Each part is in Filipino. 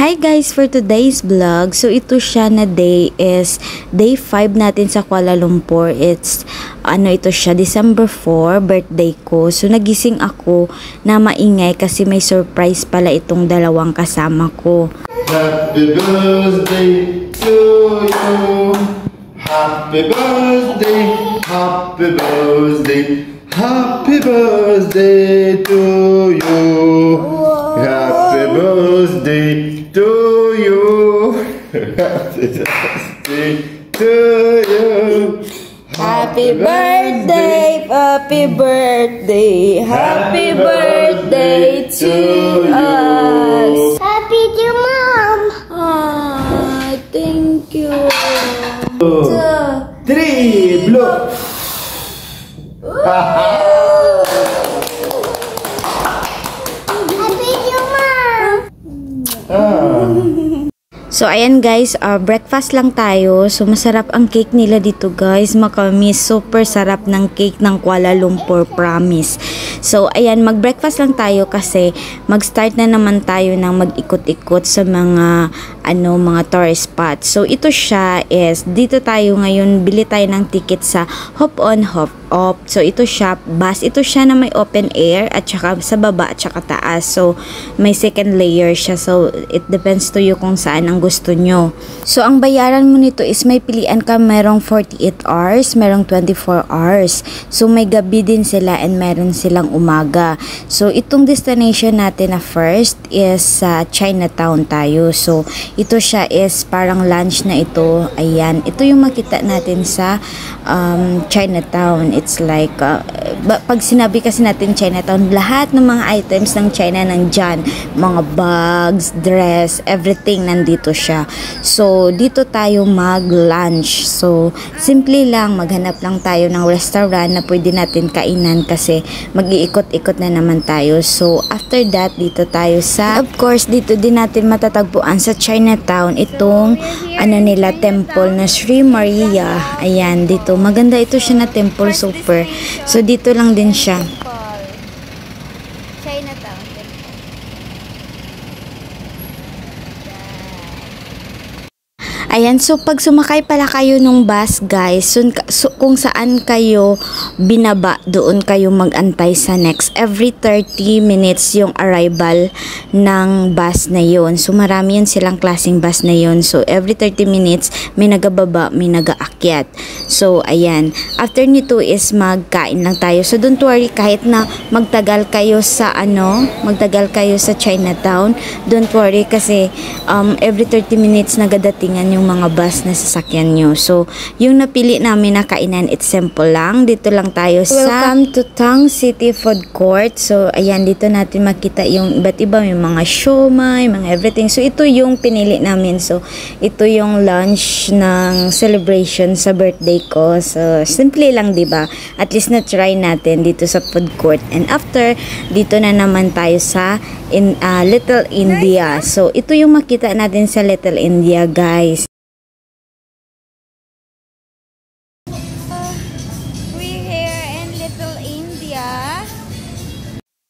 Hi guys, for today's vlog, so ito siya na day is day 5 natin sa Kuala Lumpur. It's ito siya, December 4, birthday ko. So nagising ako na maingay kasi may surprise pala itong dalawang kasama ko. Happy birthday to you. Happy birthday, happy birthday, happy birthday to you. Happy birthday to you. Happy birthday to you. Happy birthday, happy birthday, happy birthday to us. Happy to Mom. Ah, thank you. 3, blow. Happy to Mom. So, ayan guys, breakfast lang tayo. So, masarap ang cake nila dito guys. Makamis, super sarap ng cake ng Kuala Lumpur, promise. So, ayan, mag-breakfast lang tayo kasi mag-start na naman tayo ng mag-ikot-ikot sa mga, mga tourist spots. So, ito siya is, dito tayo ngayon, bili tayo ng ticket sa Hop On, Hop Off. So, ito siya, bus. Ito siya na may open air at saka sa baba at saka taas. So, may second layer siya. So, it depends to you kung saan ang gusto nyo. So, ang bayaran mo nito is may pilian ka, merong 48 hours, merong 24 hours. So, may gabi din sila and meron silang umaga. So, itong destination natin na first is sa Chinatown tayo. So, ito siya is parang lunch na ito. Ayan. Ito yung makita natin sa Chinatown. It's like, pag sinabi kasi natin Chinatown, lahat ng mga items ng China nandyan. Mga bags, dress, everything nandito siya. So, dito tayo mag-lunch. So, simple lang, maghanap lang tayo ng restaurant na pwede natin kainan kasi mag-iikot-ikot na naman tayo. So, after that, dito tayo sa, of course, dito din natin matatagpuan sa Chinatown itong, nila, temple na Sri Maria. Ayan, dito. Maganda ito siya na temple, super. So, dito lang din siya. Chinatown. Ayan, so pag sumakay pala kayo nung bus guys, so kung saan kayo binaba, doon kayo magantay sa next. Every 30 minutes yung arrival ng bus na yun. So marami yun silang klaseng bus na yun. So every 30 minutes, may nagababa, may nagaakyat. So ayan, after nito is magkain lang tayo. So don't worry, kahit na magtagal kayo sa Chinatown, don't worry kasi every 30 minutes nagadatingan yung mga bus na sasakyan nyo. So, yung napili namin na kainan, it's simple lang. Dito lang tayo sa Welcome to Tang City Food Court. So, ayan, dito natin makita yung iba't iba, may mga siomai, mga everything. So, ito yung pinili namin. So, ito yung lunch ng celebration sa birthday ko. So, simple lang, diba? At least na-try natin dito sa food court. And after, dito na naman tayo sa Little India. So, ito yung makita natin sa Little India, guys.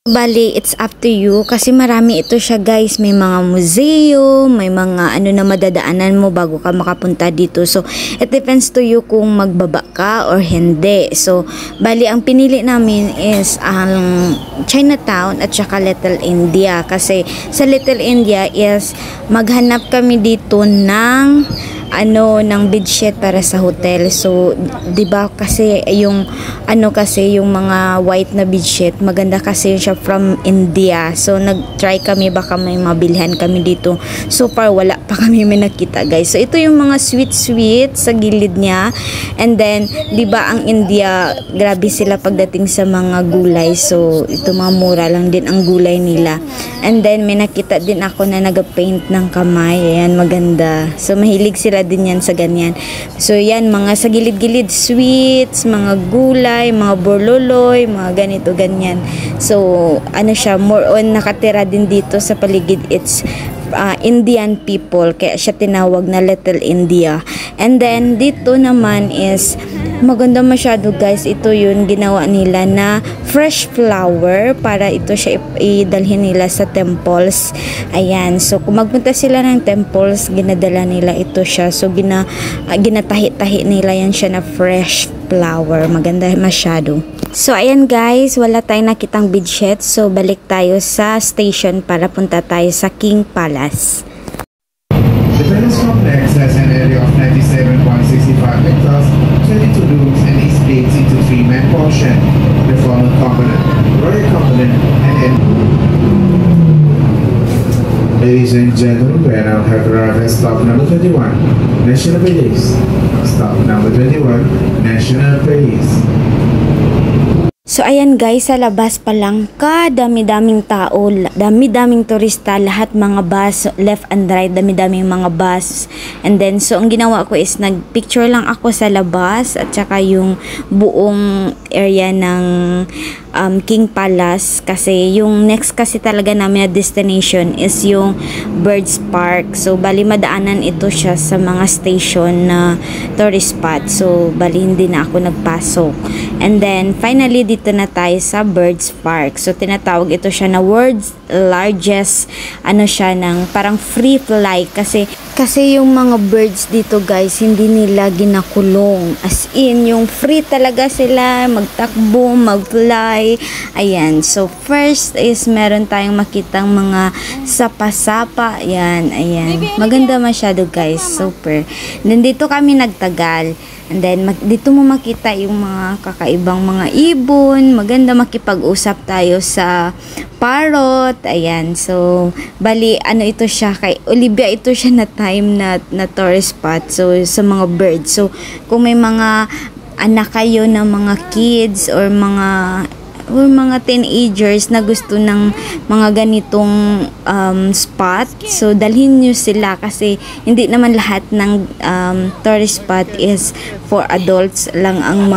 Bali, it's up to you kasi marami ito siya guys. May mga museo, may mga na madadaanan mo bago ka makapunta dito. So, it depends to you kung magbaba ka or hindi. So, bali, ang pinili namin is ang Chinatown at saka Little India. Kasi sa Little India is maghanap kami dito ng ng bedsheet para sa hotel. So, 'di ba kasi yung yung mga white na bedsheet, maganda kasi siya from India. So, nag-try kami baka may mabilhan kami dito. So far wala pa kami may nakita, guys. So, ito yung mga sweet sa gilid niya. And then, 'di ba ang India, grabe sila pagdating sa mga gulay. So, ito mga mura lang din ang gulay nila. And then, may nakita din ako na nag-paint ng kamay. Ayan, maganda. So, mahilig sila din yan sa ganyan. So, yan, mga sa gilid-gilid, sweets, mga gulay, mga borloloy, mga ganito, ganyan. So, siya, more on nakatira din dito sa paligid. It's Indian people, kaya siya tinawag na Little India. And then dito naman is maganda masyado guys, ito yun ginawa nila na fresh flower para ito siya idalhin nila sa temples. Ayan, so kung magpunta sila ng temples, ginadala nila ito siya, so ginatahi-tahi nila yan siya na fresh flower. Maganda masyado. So ayan guys, wala tayong nakitang bedsheet, so balik tayo sa station para punta tayo sa King Palace. The Palace Complex has an area of 97.65 hectares, 22 rooms, and is split into 3 main portions: the formal component, royal component, and Ladies and gentlemen, we are now have arrived at stop number 21, National Police. Stop number 21, National Police. So ayan guys, sa labas pa lang, dami-daming tao, dami-daming turista, lahat mga bus, left and right, dami-daming mga bus. And then, so ang ginawa ko is nagpicture lang ako sa labas at saka yung buong area ng King Palace, kasi yung next kasi talaga namin na destination is yung Birds Park. So bali madaanan ito siya sa mga station na tourist spot. So bali hindi na ako nagpasok. And then finally dito na tayo sa Birds Park. So tinatawag ito siya na world's largest siya ng parang free fly, kasi yung mga birds dito guys hindi nila ginakulong, as in yung free talaga sila magtakbo, mag-fly. Ayan, so first is meron tayong makitang mga sapa-sapa. Ayan, maganda masyado guys, super. Then dito kami nagtagal. And then, dito mo makita yung mga kakaibang mga ibon. Maganda makipag-usap tayo sa parrot. Ayan. So, bali, ito siya. Kay Olivia, ito siya na time na tourist spot. So, sa mga birds. So, kung may mga anak kayo na mga kids or mga teenagers na gusto ng mga ganitong spot, so dalhin nyo sila, kasi hindi naman lahat ng tourist spot is for adults lang ang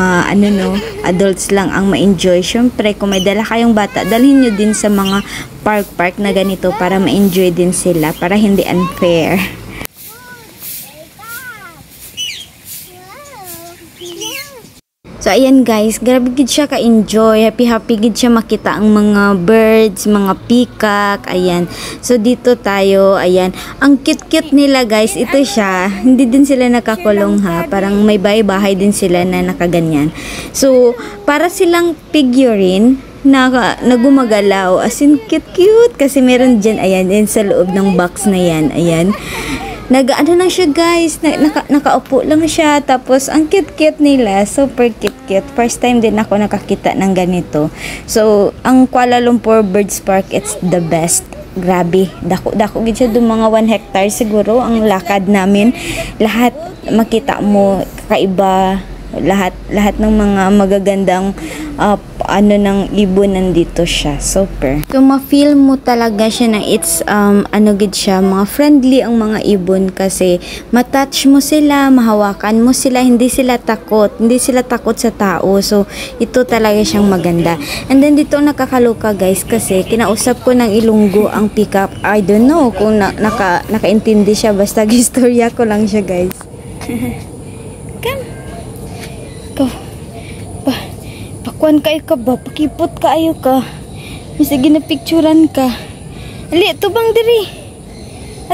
adults lang ang ma-enjoy. Syempre kung may dala kayong bata, dalhin nyo din sa mga park na ganito para ma-enjoy din sila, para hindi unfair. So ayan guys, grabe gid siya ka-enjoy, happy gid siya makita ang mga birds, mga peacock. Ayan. So dito tayo, ayan. Ang cute-cute nila guys, ito siya. Hindi din sila nakakulong ha, parang may bahay-bahay din sila na nakaganyan. So para silang figurine na gumagalaw, as in cute kasi meron dyan, ayan, yan sa loob ng box na yan, ayan. Lang siya guys, nakaupo lang siya, tapos ang cute nila, super cute. First time din ako nakakita ng ganito. So ang Kuala Lumpur Birds Park, it's the best. Grabe, dako gid siya, mga 1 hectare siguro ang lakad namin. Lahat makita mo kakaiba, lahat ng mga magagandang ng ibon nandito siya, super. So ma-feel mo talaga siya na it's gid siya, mga friendly ang mga ibon, kasi matouch mo sila, mahawakan mo sila, hindi sila takot sa tao. So ito talaga siyang maganda. And then dito nakakaloka guys, kasi kinausap ko ng Ilonggo ang peacock. I don't know kung nakaintindi siya, basta gistorya ko lang siya guys. Go. Pakuan kayo ka ba? Pakipot kayo ka. Sige na picturean ka. Ali, tubang diri.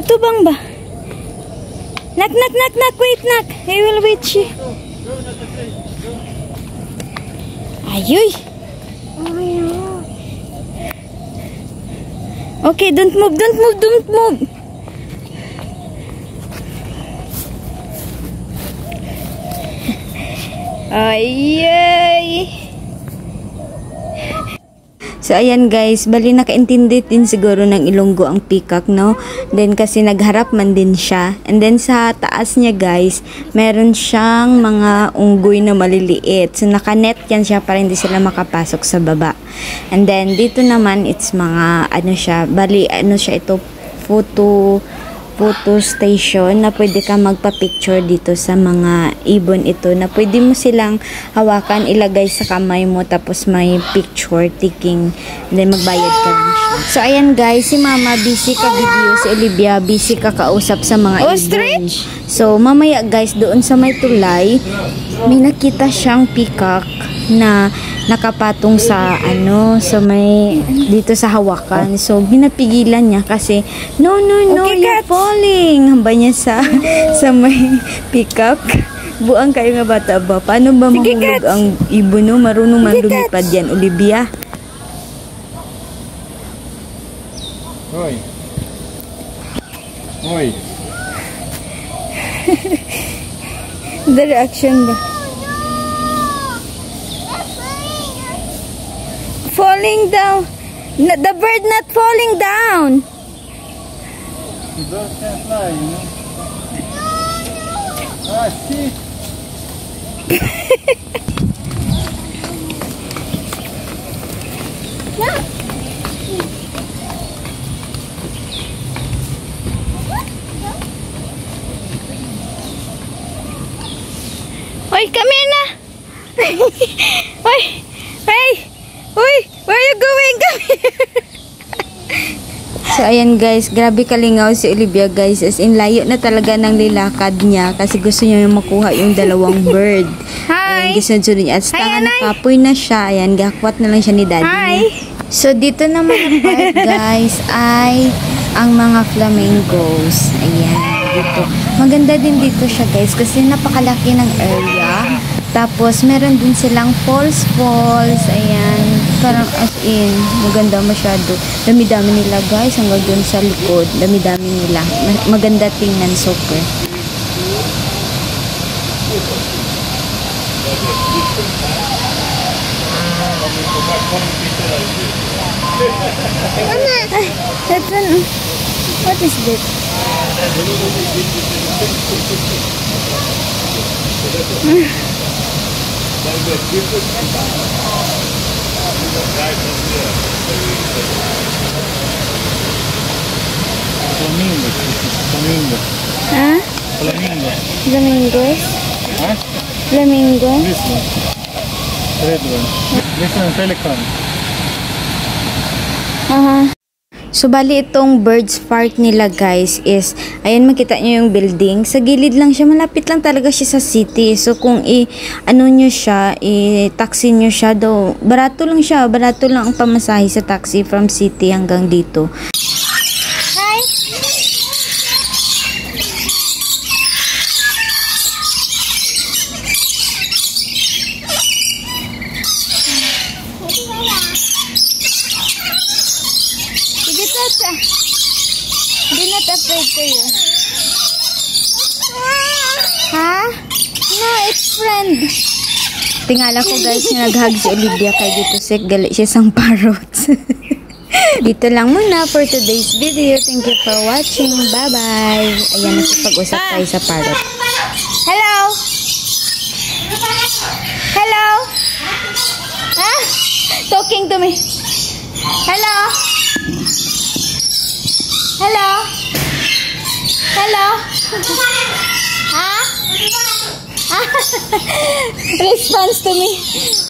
Tubang ba? Knock. Wait, knock. I will wait you. Ayoy. Okay, don't move. Ay. So ayan guys, bali nakaintindi din siguro ng Ilonggo ang peacock, no? Then kasi nagharap man din siya. And then sa taas niya guys, meron siyang mga unggoy na maliliit. So nakanet yan siya para hindi sila makapasok sa baba. And then dito naman it's mga ito, photo station na pwede ka magpa-picture dito sa mga ibon ito, na pwede mo silang hawakan, ilagay sa kamay mo, tapos may picture taking, and then magbayad ka lang siya. So, ayan guys, si Mama busy ka-video, si Olivia busy ka-kausap sa mga ibon. So, mamaya guys, doon sa may tulay, may nakita siyang peacock na nakapatong sa sa may dito sa hawakan. So, binapigilan niya kasi no, okay, you're falling. Hamba niya sa may peacock. Buang kayo nga bata ba? Paano ba mahulog ang ibon, no? Marunong man lumipad yan, Olivia. Hoy. Hoy. The reaction ba? Falling down. The bird not falling down. The bird can't fly, you know. Ah, see. Oy, come here na. Oy, hey. Uy, where are you going? Come here. So, ayan guys, grabe kalingaw si Olivia guys. As in, layo na talaga ng lilakad niya kasi gusto niya yung makuha yung dalawang bird. Hi! Ayan, gisunod niya. At tanga nakapoy na siya. Ayan, gakwat na lang siya ni daddy niya. So, dito naman ang part guys ay ang mga flamingos. Ayan, dito. Maganda din dito siya guys kasi napakalaki ng area. Tapos, meron din silang falls. Ayan. Parang as in, maganda masyado. Dami-dami nila guys. Hanggang dun sa likod. Dami-dami nila. Maganda tingnan. Super. Ay, that's an... What is this? Flamingo. Huh? Flamingo. Flamingos? Huh? Flamingo? This one. Red one. This one, pelican. So, bali itong birds park nila guys is, ayan makita nyo yung building. Sa gilid lang siya, malapit lang talaga siya sa city. So, kung i-taxi nyo siya daw, barato lang siya. Barato lang ang pamasahe sa taxi from city hanggang dito. Hi! They're not afraid to you. Ha? No, it's friend. Tingala ko guys, nag-hug si Olivia kay dito sick. Galit siya sang parrots. Dito lang muna for today's video. Thank you for watching. Bye-bye. Ayan, nakipag-usap tayo sa parrot. Hello? Hello? Ha? Talking to me. Hello? Hello? Hello? Ha? Response to me.